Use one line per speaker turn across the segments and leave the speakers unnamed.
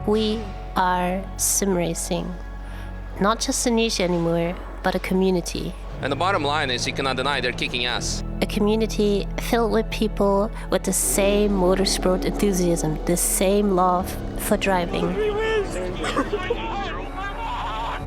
We are SimRacing. Not just a niche anymore, but a community.
And the bottom line is you cannot deny they're kicking ass.
A community filled with people with the same motorsport enthusiasm, the same love for driving.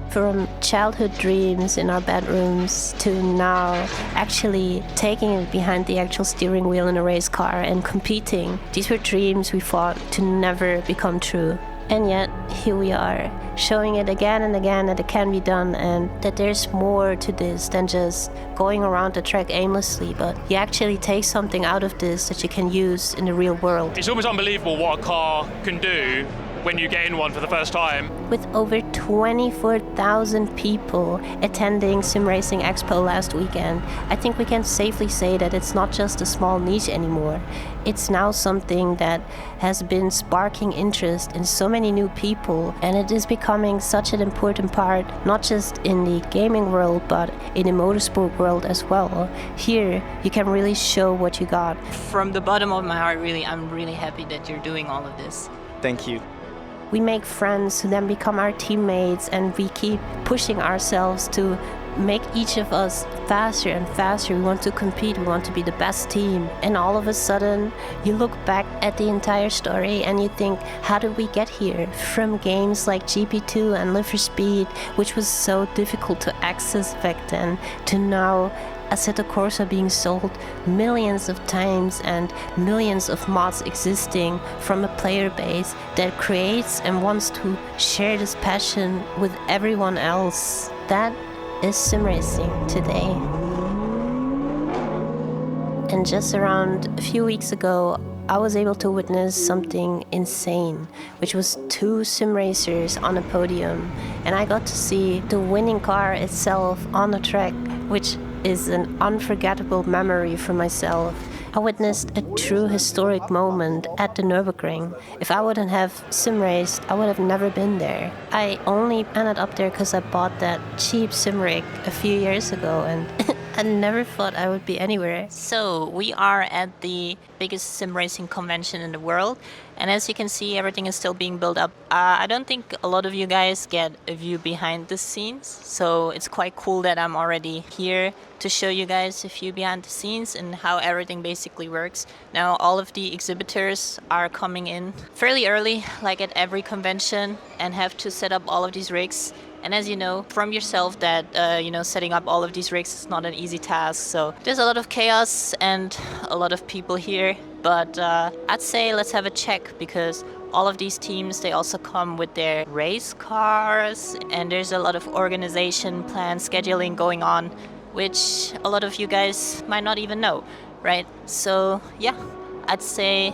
From childhood dreams in our bedrooms to now actually taking it behind the actual steering wheel in a race car and competing. These were dreams we fought to never become true. And yet, here we are, showing it again and again that it can be done and that there's more to this than just going around the track aimlessly, but you actually take something out of this that you can use in the real world.
It's almost unbelievable what a car can do when you get in one for the first time.
With over 24,000 people attending SimRacing Expo last weekend, I think we can safely say that it's not just a small niche anymore. It's now something that has been sparking interest in so many new people, and it is becoming such an important part, not just in the gaming world, but in the motorsport world as well. Here, you can really show what you got.
From the bottom of my heart, I'm really happy that you're doing all of this.
Thank you.
We make friends who then become our teammates, and we keep pushing ourselves to make each of us faster and faster. We want to compete, we want to be the best team. And all of a sudden, you look back at the entire story and you think, how did we get here? From games like GP2 and Live for Speed, which was so difficult to access back then, to now Assetto Corsa being sold millions of times and millions of mods existing from a player base that creates and wants to share this passion with everyone else. That is SimRacing today. And just around a few weeks ago, I was able to witness something insane, which was 2 sim racers on a podium, and I got to see the winning car itself on the track, which is an unforgettable memory for myself. I witnessed a true historic moment at the Nürburgring. If I wouldn't have sim raced, I would have never been there. I only ended up there because I bought that cheap sim rig a few years ago, and I never thought I would be anywhere.
So we are at the biggest sim racing convention in the world, and as you can see, everything is still being built up. I don't think a lot of you guys get a view behind the scenes, so it's quite cool that I'm already here to show you guys a view behind the scenes and how everything basically works. Now all of the exhibitors are coming in fairly early, like at every convention, and have to set up all of these rigs. And as you know from yourself that, setting up all of these rigs is not an easy task. So there's a lot of chaos and a lot of people here. But I'd say let's have a check, because all of these teams, they also come with their race cars. And there's a lot of organization, plan, scheduling going on, which a lot of you guys might not even know, right? So yeah, I'd say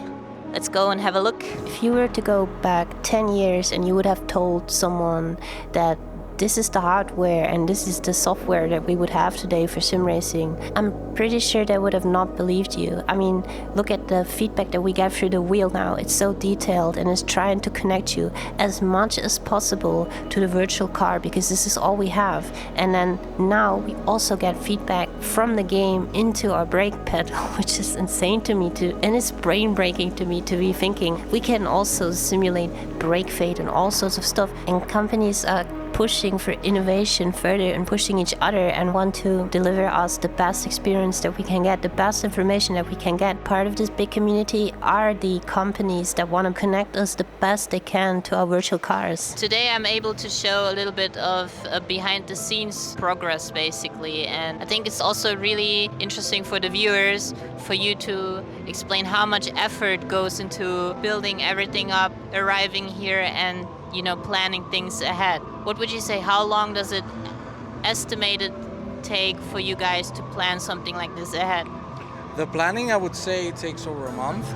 let's go and have a look.
If you were to go back 10 years and you would have told someone that this is the hardware and this is the software that we would have today for sim racing, I'm pretty sure they would have not believed you. I mean, look at the feedback that we get through the wheel now. It's so detailed and it's trying to connect you as much as possible to the virtual car, because this is all we have. And then now we also get feedback from the game into our brake pedal, which is insane to me too, and it's brain breaking to me to be thinking we can also simulate brake fade and all sorts of stuff. And companies are pushing for innovation further and pushing each other and want to deliver us the best experience that we can get, the best information that we can get. Part of this big community are the companies that want to connect us the best they can to our virtual cars.
Today I'm able to show a little bit of behind the scenes progress basically, and I think it's also really interesting for the viewers for you to explain how much effort goes into building everything up, arriving here and planning things ahead. What would you say, how long does it estimated take for you guys to plan something like this ahead?
The planning, I would say it takes over a month,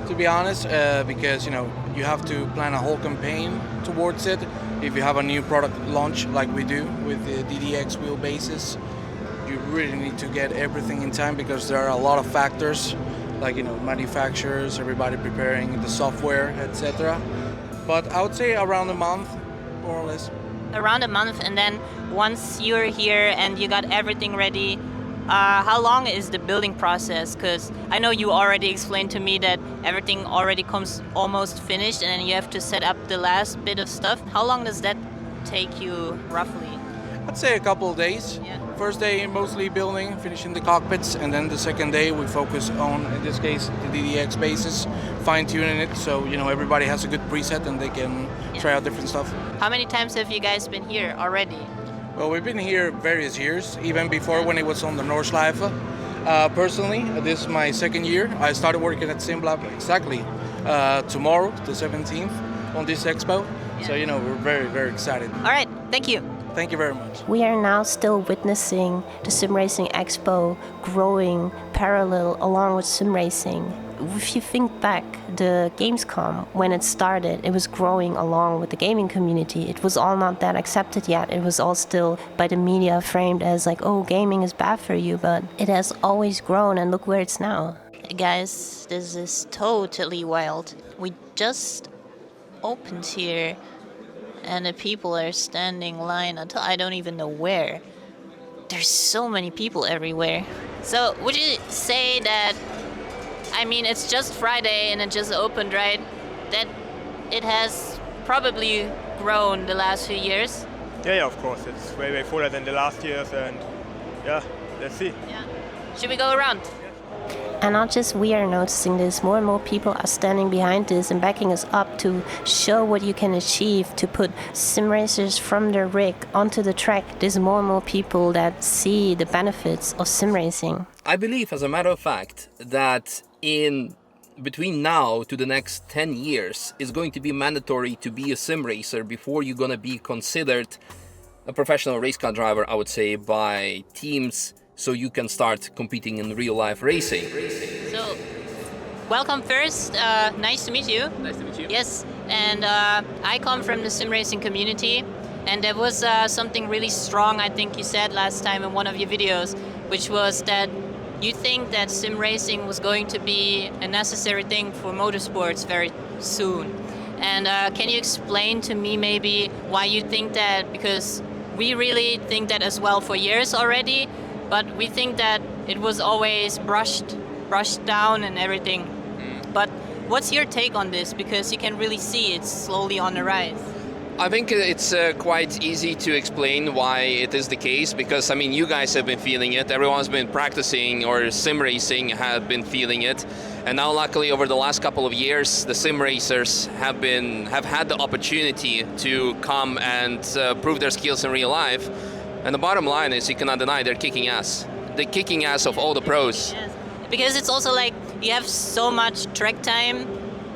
to be honest, because you have to plan a whole campaign towards it. If you have a new product launch like we do with the DDX wheelbases, you really need to get everything in time, because there are a lot of factors like manufacturers, everybody preparing the software, etc. But I would say around a month, more or less.
Around a month, and then once you're here and you got everything ready, how long is the building process? Because I know you already explained to me that everything already comes almost finished and then you have to set up the last bit of stuff. How long does that take you roughly?
I'd say a couple of days.
Yeah.
First day mostly building, finishing the cockpits, and then the second day we focus on, in this case, the DDX bases, fine-tuning it so everybody has a good preset and they can try out different stuff.
How many times have you guys been here already?
Well, we've been here various years, even before when it was on the Nordschleife. Personally, this is my second year. I started working at SimLab exactly tomorrow, the 17th, on this expo.
Yeah.
So, we're very, very excited.
All right, thank you.
Thank you very much.
We are now still witnessing the SimRacing Expo growing parallel along with SimRacing. If you think back, the Gamescom, when it started, it was growing along with the gaming community. It was all not that accepted yet. It was all still by the media framed as like, oh, gaming is bad for you, but it has always grown and look where it's now.
Guys, this is totally wild. We just opened here and the people are standing line until I don't even know where. There's so many people everywhere. So would you say that, I mean, it's just Friday and it just opened, right? That it has probably grown the last few years?
Yeah, of course. It's way, way fuller than the last years, and yeah, let's see.
Yeah. Should we go around?
And not just we are noticing this, more and more people are standing behind this and backing us up to show what you can achieve, to put sim racers from their rig onto the track. There's more and more people that see the benefits of sim racing.
I believe, as a matter of fact, that in between now to the next 10 years, it's going to be mandatory to be a sim racer before you're going to be considered a professional race car driver, I would say, by teams, so you can start competing in real life racing.
So, welcome first. Nice to meet you.
Nice to meet you.
Yes, and I come from the sim racing community, and there was something really strong, I think you said last time in one of your videos, which was that you think that sim racing was going to be a necessary thing for motorsports very soon. And can you explain to me maybe why you think that? Because we really think that as well for years already, but we think that it was always brushed down and everything. But what's your take on this? Because you can really see it's slowly on the rise.
I think it's quite easy to explain why it is the case, because I mean, you guys have been feeling it, everyone's been practicing, or sim racing have been feeling it, and now luckily over the last couple of years the sim racers have had the opportunity to come and prove their skills in real life, and the bottom line is you cannot deny they're kicking ass. They're kicking ass of all the pros.
Yes. Because it's also like you have so much track time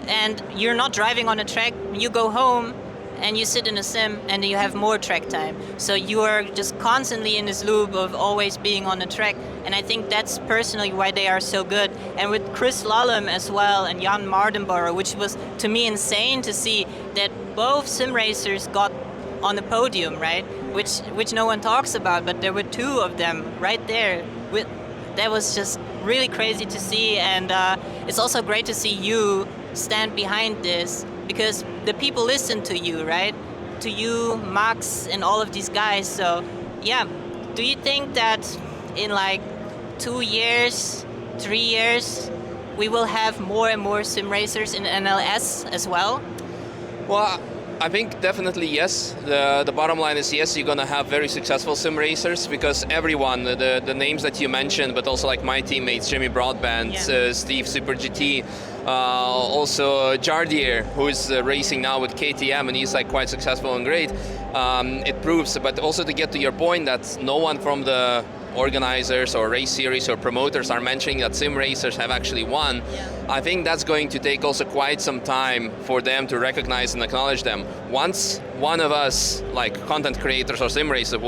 and you're not driving on a track, you go home and you sit in a sim and you have more track time. So you are just constantly in this loop of always being on the track. And I think that's personally why they are so good. And with Chris Lulham as well and Jann Mardenborough, which was to me insane to see that both sim racers got on the podium, right? Which no one talks about, but there were two of them right there. That was just really crazy to see, and it's also great to see you stand behind this, because the people listen to you, right? To you, Max, and all of these guys. So, yeah, do you think that in like 2 years, 3 years, we will have more and more sim racers in NLS as well?
Well, I think definitely yes. The bottom line is yes, you're gonna have very successful sim racers, because everyone, the names that you mentioned, but also like my teammates, Jimmy Broadbent, Steve SuperGT, also Jardier, who is racing now with KTM, and he's like quite successful and great. It proves, but also to get to your point, that no one from the organizers or race series or promoters are mentioning that sim racers have actually won. I think that's going to take also quite some time for them to recognize and acknowledge them. Once one of us, like content creators or sim racers,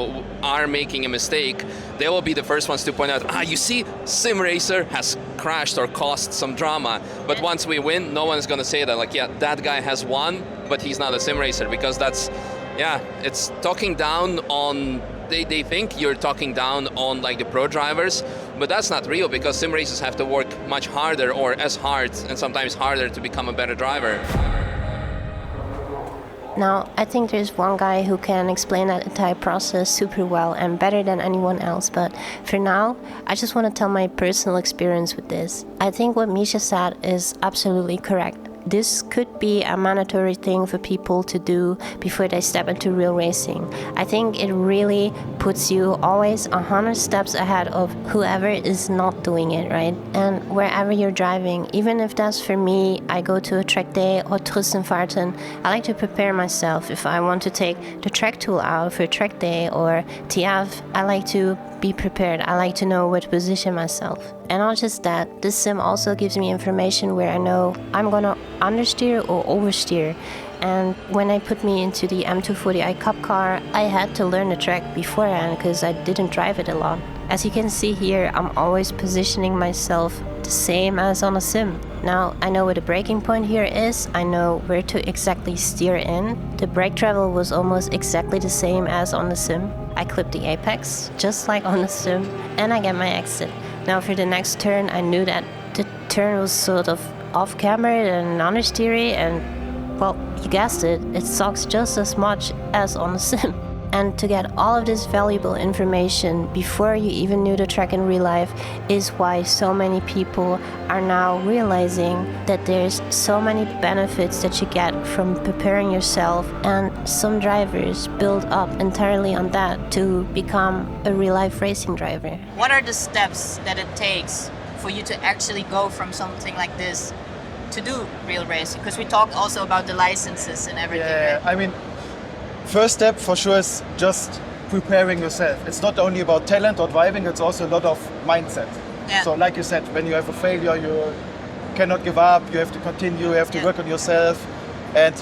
are making a mistake, they will be the first ones to point out, you see, sim racer has crashed or caused some drama. But once we win, no one's going to say that, like, yeah, that guy has won, but he's not a sim racer, because that's, yeah, it's talking down on. They think you're talking down on like the pro drivers, but that's not real, because sim racers have to work much harder, or as hard and sometimes harder, to become a better driver.
Now, I think there's one guy who can explain that entire process super well and better than anyone else, but for now, I just want to tell my personal experience with this. I think what Misha said is absolutely correct. This could be a mandatory thing for people to do before they step into real racing. I think it really puts you always 100 steps ahead of whoever is not doing it, right? And wherever you're driving, even if that's for me, I go to a track day or Trussenfahrten, I like to prepare myself. If I want to take the track tool out for a track day or TF, I like to be prepared. I like to know where to position myself. And not just that, this sim also gives me information where I know I'm gonna understeer or oversteer. And when I put me into the M240i Cup car, I had to learn the track beforehand because I didn't drive it a lot. As you can see here, I'm always positioning myself the same as on a sim. Now, I know where the braking point here is, I know where to exactly steer in. The brake travel was almost exactly the same as on the sim. I clip the apex, just like on the sim, and I get my exit. Now for the next turn, I knew that the turn was sort of off camera and understeery, and well, you guessed it, it sucks just as much as on the sim. And to get all of this valuable information before you even knew the track in real life is why so many people are now realizing that there's so many benefits that you get from preparing yourself, and some drivers build up entirely on that to become a real life racing driver.
What are the steps that it takes for you to actually go from something like this to do real racing? Because we talked also about the licenses and everything.
Yeah,
right?
I mean, first step for sure is just preparing yourself. It's not only about talent or driving, it's also a lot of mindset.
Yeah.
So like you said, when you have a failure, you cannot give up, you have to continue, you have to work on yourself, and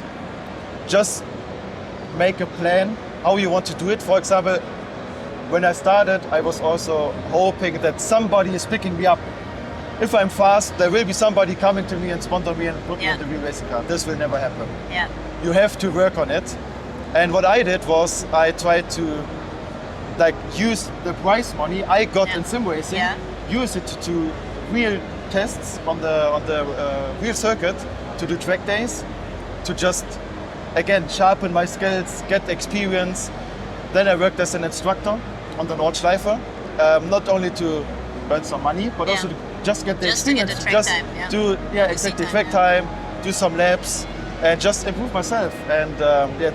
just make a plan how you want to do it. For example, when I started, I was also hoping that somebody is picking me up. If I'm fast, there will be somebody coming to me and sponsor me and put me in the real racing car. This will never happen.
Yeah.
You have to work on it. And what I did was I tried to use the prize money I got in sim racing, use it to real tests on the real circuit, to do track days, to just again sharpen my skills, get experience. Then I worked as an instructor on the Nordschleife, not only to earn some money, but also to just get the experience.
To get the track time,
do exactly track time, do some laps, and just improve myself. And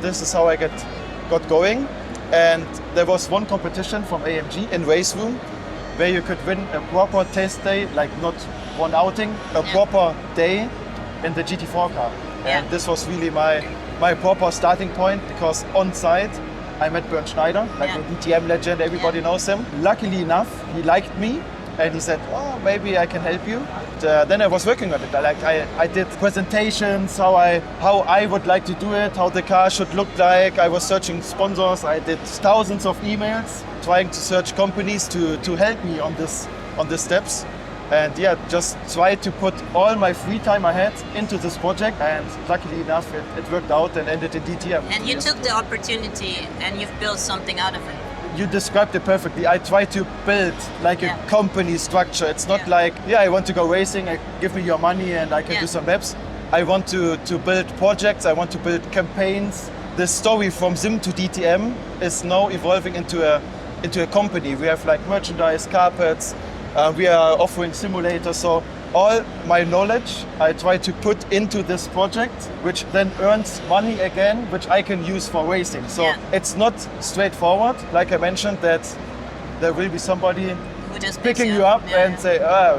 this is how I got going. And there was one competition from AMG in Race Room where you could win a proper test day, like not one outing, a proper day in the GT4 car. And this was really my proper starting point, because on site I met Bernd Schneider, like a DTM legend, everybody knows him. Luckily enough, he liked me. And he said, oh, maybe I can help you. Then I was working on it. I did presentations, how I would like to do it, how the car should look like. I was searching sponsors. I did thousands of emails, trying to search companies to help me on this steps. And just try to put all my free time I had into this project. And luckily enough, it worked out and ended in DTM.
And you took the opportunity and you've built something out of it.
You described it perfectly. I try to build like a company structure. It's not like, I want to go racing, give me your money and I can do some laps. I want to build projects, I want to build campaigns. The story from Sim to DTM is now evolving into a company. We have like merchandise, carpets, we are offering simulators. So all my knowledge I try to put into this project, which then earns money again, which I can use for racing. So it's not straightforward. Like I mentioned, that there will be somebody
who just
picking you up and say,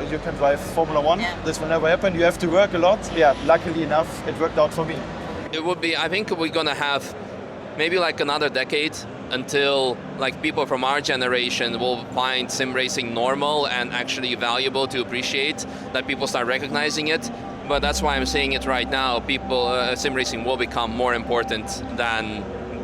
you can drive Formula One. This will never happen. You have to work a lot. Luckily enough, it worked out for me.
It would be, I think we're gonna have maybe like another decade until like people from our generation will find sim racing normal and actually valuable to appreciate, that people start recognizing it. But that's why I'm saying it right now. People, sim racing will become more important than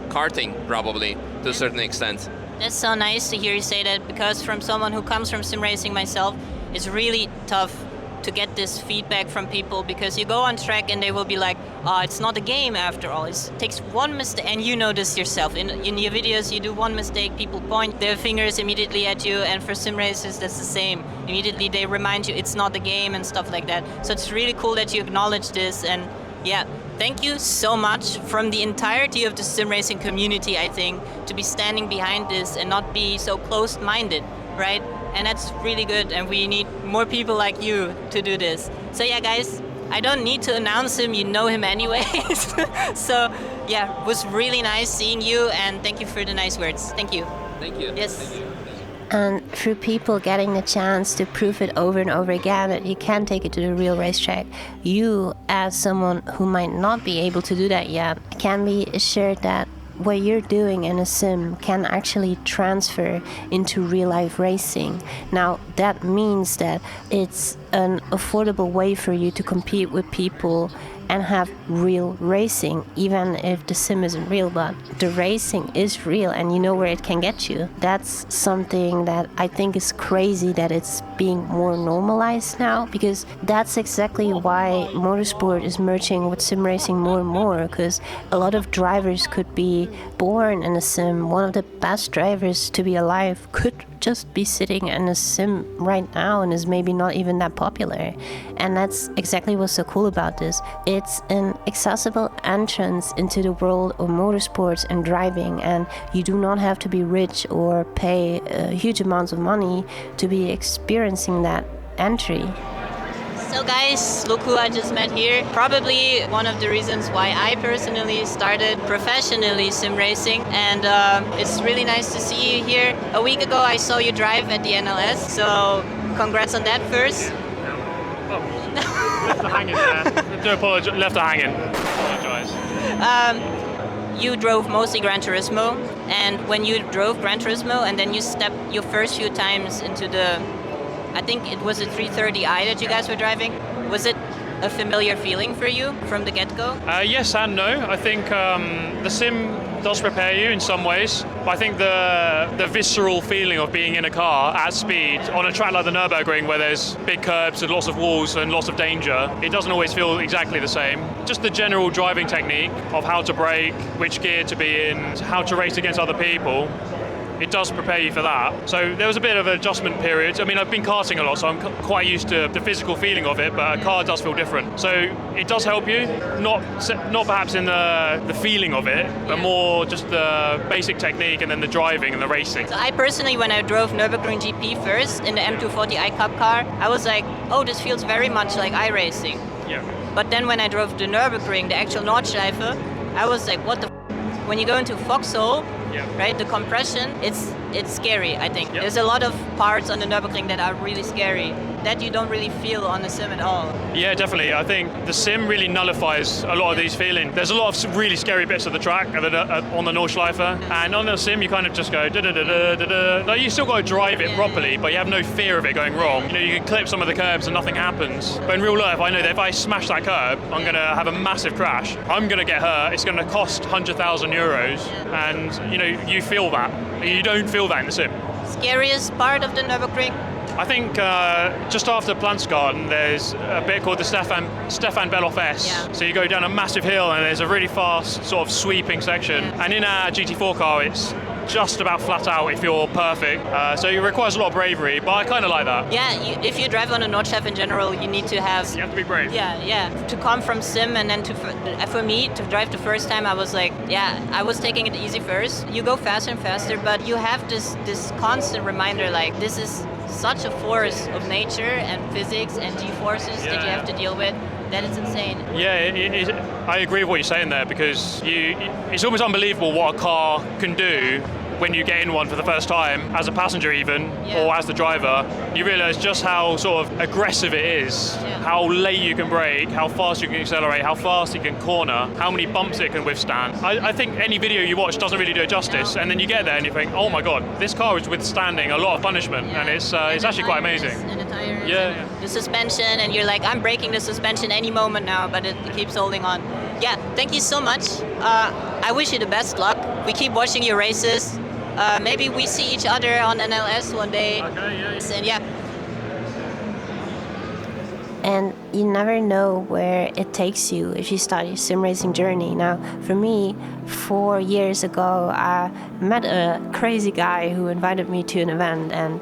karting, probably, to a certain extent.
That's so nice to hear you say that, because from someone who comes from sim racing myself, it's really tough to get this feedback from people, because you go on track and they will be like, it's not a game after all. It takes one mistake, and you know this yourself. In your videos, you do one mistake, people point their fingers immediately at you, and for sim racers, that's the same. Immediately they remind you it's not a game and stuff like that. So it's really cool that you acknowledge this, and thank you so much from the entirety of the sim racing community, I think, to be standing behind this and not be so closed-minded, right? And that's really good, and we need more people like you to do this. So yeah, guys, I don't need to announce him, you know him anyways. So yeah, it was really nice seeing you, and thank you for the nice words. Thank you.
Thank you.
Yes.
Thank you.
And through people getting the chance to prove it over and over again that you can take it to the real racetrack, you, as someone who might not be able to do that yet, can be assured that what you're doing in a sim can actually transfer into real life racing. Now, that means that it's an affordable way for you to compete with people and have real racing, even if the sim isn't real, but the racing is real and you know where it can get you. That's something that I think is crazy that it's being more normalized now, because that's exactly why motorsport is merging with sim racing more and more, because a lot of drivers could be born in a sim. One of the best drivers to be alive could just be sitting in a sim right now and is maybe not even that popular. And that's exactly what's so cool about this. It's an accessible entrance into the world of motorsports and driving, and you do not have to be rich or pay huge amounts of money to be experiencing that entry.
So guys, look who I just met here. Probably one of the reasons why I personally started professionally sim racing, and it's really nice to see you here. A week ago I saw you drive at the NLS, so congrats on that first.
Left her hanging there. Do apologize. Left her hanging. Apologise.
You drove mostly Gran Turismo, and when you drove Gran Turismo and then you stepped your first few times into the, I think it was a 330i that you guys were driving. Was it a familiar feeling for you from the get-go?
Yes and no. I think the sim does prepare you in some ways, but I think the visceral feeling of being in a car at speed on a track like the Nürburgring, where there's big curbs and lots of walls and lots of danger, it doesn't always feel exactly the same. Just the general driving technique of how to brake, which gear to be in, how to race against other people, it does prepare you for that. So there was a bit of an adjustment period. I mean, I've been karting a lot, so I'm quite used to the physical feeling of it, but a car does feel different. So it does help you, not perhaps in the feeling of it, but more just the basic technique and then the driving and the racing.
So I personally, when I drove Nürburgring GP first in the M240i Cup car, I was like, oh, this feels very much like iRacing.
Yeah.
But then when I drove the Nürburgring, the actual Nordschleife, I was like, what the When you go into Foxhole, right, the compression, it's scary, I think. There's a lot of parts on the Nürburgring that are really scary that you don't really feel on the sim at all.
Yeah, definitely. I think the sim really nullifies a lot of these feelings. There's a lot of really scary bits of the track on the Nordschleife, and on the sim you kind of just go da-da-da-da-da-da. Like, you still got to drive it properly, but you have no fear of it going wrong. You know, you can clip some of the curbs and nothing happens. But in real life, I know that if I smash that curb, I'm going to have a massive crash. I'm going to get hurt. It's going to cost 100,000 euros, and you know, you feel that. You don't feel that in the sim.
Scariest part of the Nürburgring?
I think just after Plantsgarten, there's a bit called the Stefan Beloff S.
Yeah.
So you go down a massive hill and there's a really fast sort of sweeping section. And in our GT4 car, it's just about flat out if you're perfect. So it requires a lot of bravery, but I kind of like that.
Yeah, if you drive on a Nordschleife in general, you need to have...
You have to be brave.
Yeah. To come from sim and then for me, to drive the first time, I was like, I was taking it easy first. You go faster and faster, but you have this constant reminder, like, this is such a force of nature and physics and G-forces that you have to deal with. That is insane.
Yeah, I agree with what you're saying there, because it's almost unbelievable what a car can do when you get in one for the first time, as a passenger even, or as the driver. You realise just how sort of aggressive it is, how late you can brake, how fast you can accelerate, how fast you can corner, how many bumps it can withstand. I think any video you watch doesn't really do it justice, and then you get there and you think, oh my god, this car is withstanding a lot of punishment, and it's actually quite amazing.
And the tires, the suspension, and you're like, I'm breaking the suspension any moment now, but it keeps holding on. Yeah, thank you so much. I wish you the best luck. We keep watching your races. Maybe we see each other on NLS one day. Okay, and
And you never know where it takes you if you start your sim racing journey. Now, for me, 4 years ago, I met a crazy guy who invited me to an event, and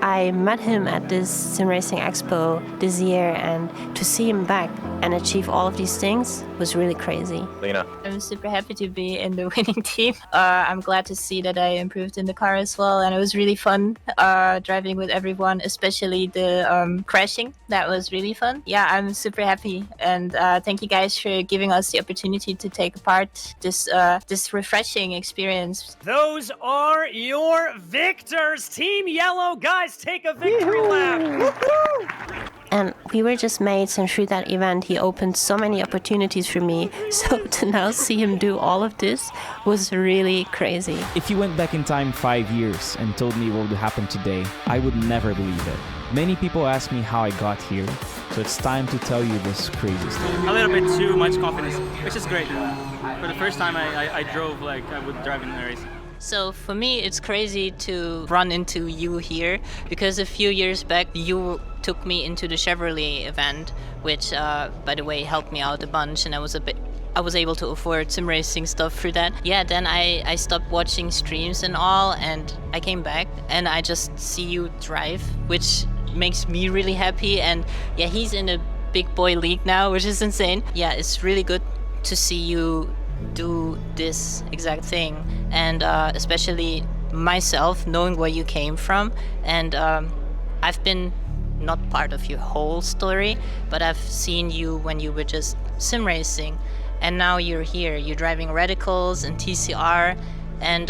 I met him at this SimRacing Expo this year, and to see him back and achieve all of these things was really crazy.
Lena.
I'm super happy to be in the winning team. I'm glad to see that I improved in the car as well, and it was really fun driving with everyone, especially the crashing. That was really fun. Yeah, I'm super happy, and thank you guys for giving us the opportunity to take part this refreshing experience.
Those are your victors, Team Yellow. Guys, take a victory lap.
And we were just mates, and through that event he opened so many opportunities for me. So to now see him do all of this was really crazy.
If you went back in time 5 years and told me what would happen today, I would never believe it. Many people ask me how I got here, so it's time to tell you this crazy story.
A little bit too much confidence, which is great. For the first time I drove like I would drive in a race.
So for me, it's crazy to run into you here, because a few years back you took me into the Chevrolet event, which by the way helped me out a bunch, and I was able to afford some racing stuff through that. Yeah, then I stopped watching streams and all, and I came back and I just see you drive, which makes me really happy. And yeah, he's in a big boy league now, which is insane. Yeah, it's really good to see you do this exact thing, and especially myself, knowing where you came from. And I've been not part of your whole story, but I've seen you when you were just sim racing, and now you're here, you're driving Radicals and TCR. And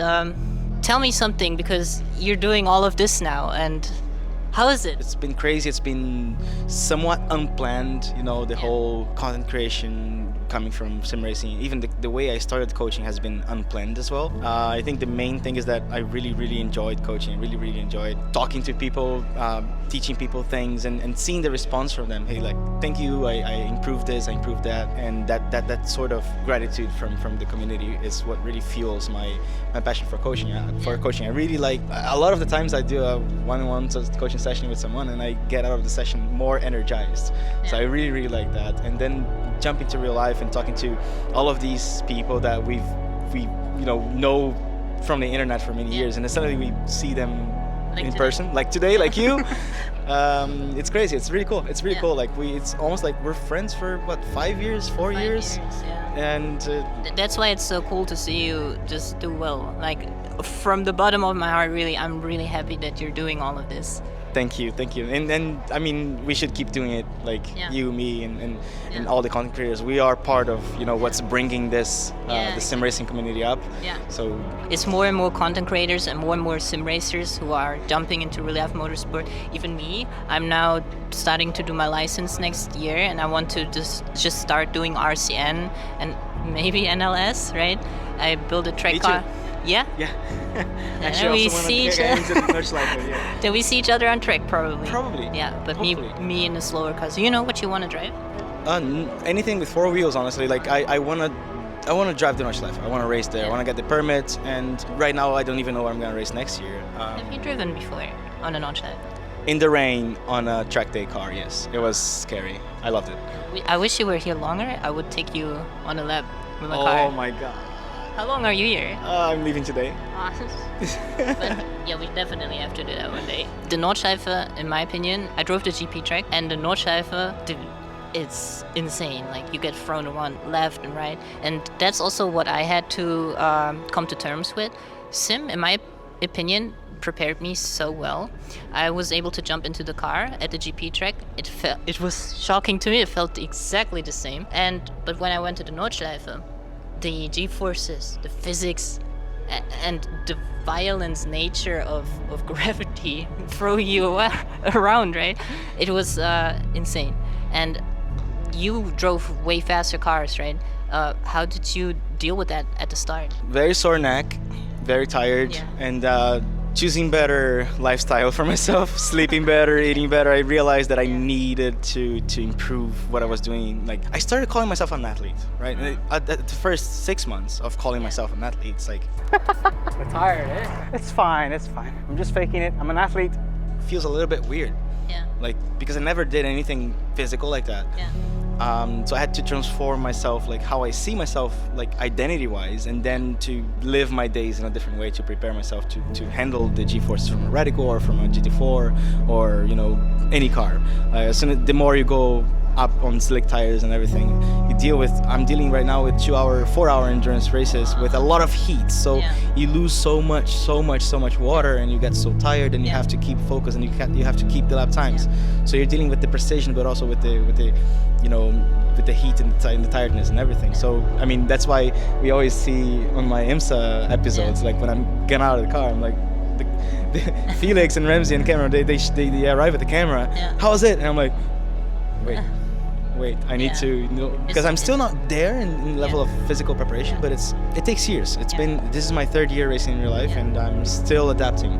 tell me something, because you're doing all of this now, and how is it?
It's been crazy. It's been somewhat unplanned, you know, the whole content creation coming from sim racing. Even the way I started coaching has been unplanned as well. I think the main thing is that I really enjoyed coaching. I really enjoyed talking to people, teaching people things, and seeing the response from them. Hey, like, thank you, I improved this, I improved that. And that sort of gratitude from the community is what really fuels my passion for coaching. I really like, a lot of the times I do a one-on-one coaching session with someone, and I get out of the session more energized. So I really like that. And then jump into real life and talking to all of these people that we know from the internet for many years, and then suddenly we see them like in person, like today, like you. It's crazy. It's really cool. It's really cool. Like it's almost like we're friends for what, 5 years, 4 years. And
that's why it's so cool to see you just do well. Like, from the bottom of my heart, really, I'm really happy that you're doing all of this.
Thank you. And I mean, we should keep doing it, like you, me, and all the content creators. We are part of, what's bringing this, the sim racing community up.
Yeah.
So
it's more and more content creators and more sim racers who are jumping into real life motorsport. Even me, I'm now starting to do my license next year, and I want to just start doing RCN and maybe NLS, right? I build a track car. Yeah?
Yeah.
Actually, we see each other. Then we see each other on track, probably.
Probably.
Yeah, but me in the slower car. So you know what you want to drive?
Anything with 4 wheels, honestly. Like I want to drive the Nordschleife. I want to race there. I want to get the permit. And right now, I don't even know where I'm going to race next year.
Have you driven before on a Nordschleife?
In the rain on a track day car, yes. It was scary. I loved it.
I wish you were here longer. I would take you on a lap with my car.
Oh my god.
How long are you here?
I'm leaving today.
But yeah, we definitely have to do that one day. The Nordschleife, in my opinion, I drove the GP track, and the Nordschleife, dude, it's insane. Like, you get thrown around left and right, and that's also what I had to come to terms with. Sim, in my opinion, prepared me so well. I was able to jump into the car at the GP track. It was shocking to me. It felt exactly the same. But when I went to the Nordschleife, the G-forces, the physics, and the violence nature of gravity throw you around, right? It was insane. And you drove way faster cars, right? How did you deal with that at the start?
Very sore neck, very tired, and choosing better lifestyle for myself, sleeping better, eating better. I realized that I needed to improve what I was doing. Like, I started calling myself an athlete, right? At the first 6 months of calling myself an athlete, it's like...
I'm tired, eh? It's fine. I'm just faking it. I'm an athlete.
Feels a little bit weird.
Yeah.
Like, because I never did anything physical like that.
Yeah.
So I had to transform myself, like how I see myself, like identity-wise, and then to live my days in a different way to prepare myself to handle the G-forces from a Radical or from a GT4 or, you know, any car. The more you go up on slick tires and everything, I'm dealing right now with 4-hour endurance races with a lot of heat, so you lose so much water, and you get so tired, and you have to keep focus, and you have to keep the lap times. So you're dealing with the precision, but also with the you know, with the heat and the tiredness and everything. So I mean, that's why we always see on my IMSA episodes, like when I'm getting out of the car, I'm like, the Felix and Ramsey and Cameron, they arrive at the camera. How was it? And I'm like, wait, I need to, you know, because I'm still not there in level of physical preparation, but it takes years. This is my 3rd year racing in real life, and I'm still adapting.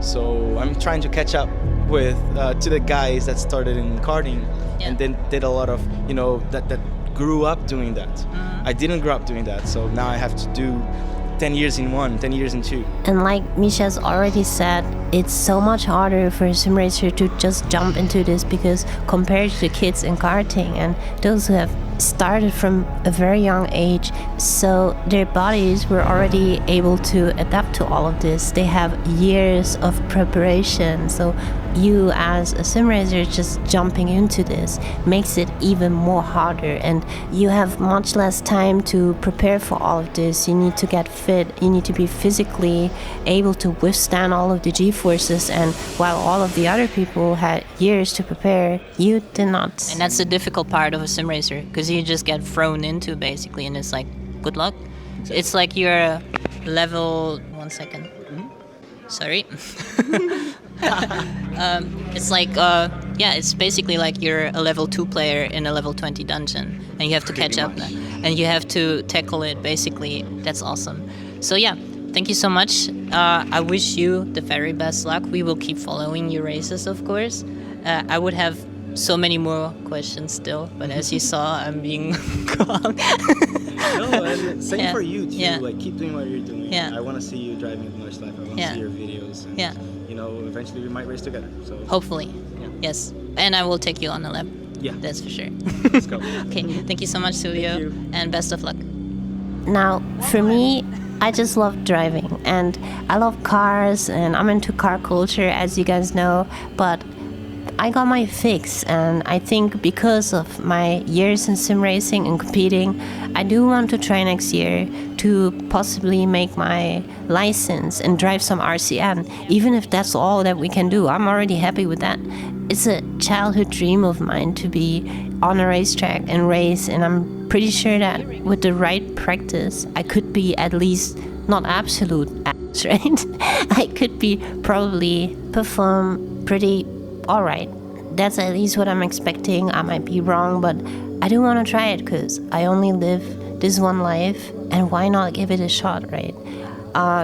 So I'm trying to catch up with to the guys that started in karting and then did a lot of, you know, that grew up doing that. I didn't grow up doing that, so now I have to do 10 years in one, 10 years in two.
And like Misha's already said, it's so much harder for a sim racer to just jump into this, because compared to the kids in karting and those who have started from a very young age, so their bodies were already able to adapt to all of this. They have years of preparation, so you as a sim racer just jumping into this makes it even more harder, and you have much less time to prepare for all of this. You need to get fit, you need to be physically able to withstand all of the G-forces, and while all of the other people had years to prepare, you did not.
And that's the difficult part of a sim racer, because you just get thrown into basically, and it's like, good luck. Exactly. It's like you're level... 1 second. Sorry. It's like, it's basically like you're a level 2 player in a level 20 dungeon, and you have to catch up, and you have to tackle it, basically. That's awesome. So yeah, thank you so much. I wish you the very best luck. We will keep following your races, of course. I would have so many more questions still, but as you saw, I'm being calm.
No, and same for you too. Like, keep doing what you're doing. I want to see you driving at March Life. I want to see your videos. And, you know, eventually we might race together. So
hopefully, yes. And I will take you on a lap.
Yeah,
that's for sure.
Let's go.
Okay, thank you so much, Suellio, and best of luck.
Now, for me, I just love driving, and I love cars, and I'm into car culture, as you guys know, but I got my fix, and I think because of my years in sim racing and competing, I do want to try next year to possibly make my license and drive some RCN, even if that's all that we can do. I'm already happy with that. It's a childhood dream of mine to be on a racetrack and race, and I'm pretty sure that with the right practice, I could be at least not absolute ass, right? I could be probably perform pretty alright. That's at least what I'm expecting. I might be wrong, but I do want to try it because I only live this one life, and why not give it a shot, right?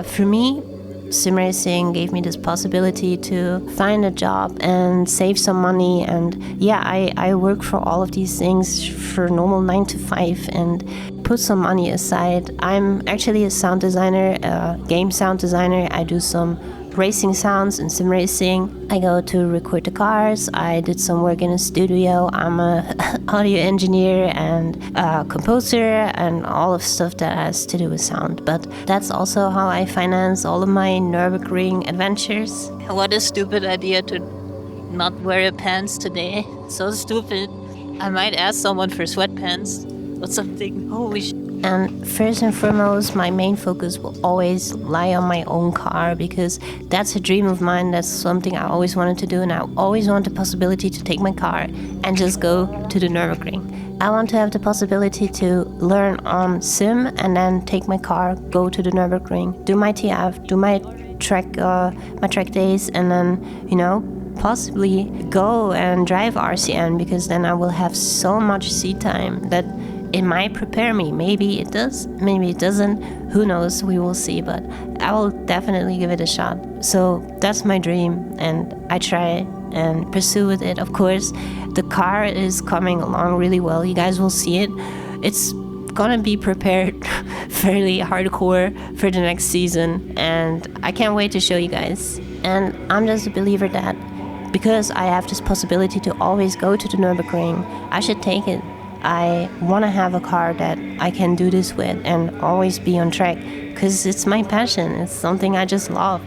For me, sim racing gave me this possibility to find a job and save some money, and I work for all of these things for normal 9 to 5 and put some money aside. I'm actually a sound designer, a game sound designer. I do some racing sounds and sim racing. I go to record the cars. I did some work in a studio. I'm a audio engineer and a composer and all of stuff that has to do with sound. But that's also how I finance all of my Nürburgring adventures.
What a stupid idea to not wear pants today. So stupid. I might ask someone for sweatpants or something. Holy shit.
And first and foremost, my main focus will always lie on my own car, because that's a dream of mine. That's something I always wanted to do, and I always want the possibility to take my car and just go to the Nürburgring. I want to have the possibility to learn on sim and then take my car, go to the Nürburgring, do my TF, do my track days, and then, possibly go and drive RCN, because then I will have so much seat time that it might prepare me. Maybe it does, maybe it doesn't. Who knows? We will see. But I will definitely give it a shot. So that's my dream, and I try and pursue with it. Of course, the car is coming along really well. You guys will see it. It's gonna be prepared fairly hardcore for the next season, and I can't wait to show you guys. And I'm just a believer that because I have this possibility to always go to the Nürburgring, I should take it. I want to have a car that I can do this with and always be on track, because it's my passion. It's something I just love.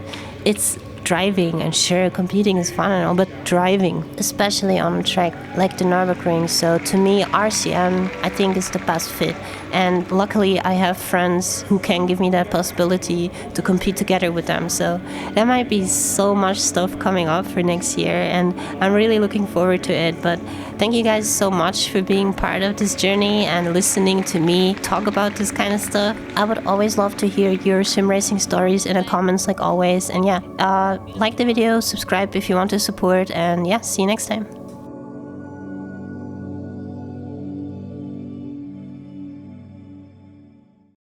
It's driving, and sure, competing is fun and all, but driving, especially on a track like the Nürburgring. So to me, RCM, I think, is the best fit. And luckily, I have friends who can give me that possibility to compete together with them. So there might be so much stuff coming up for next year, and I'm really looking forward to it. But thank you guys so much for being part of this journey and listening to me talk about this kind of stuff. I would always love to hear your sim racing stories in the comments, like always. And yeah, like the video, subscribe if you want to support, and yeah, see you next time.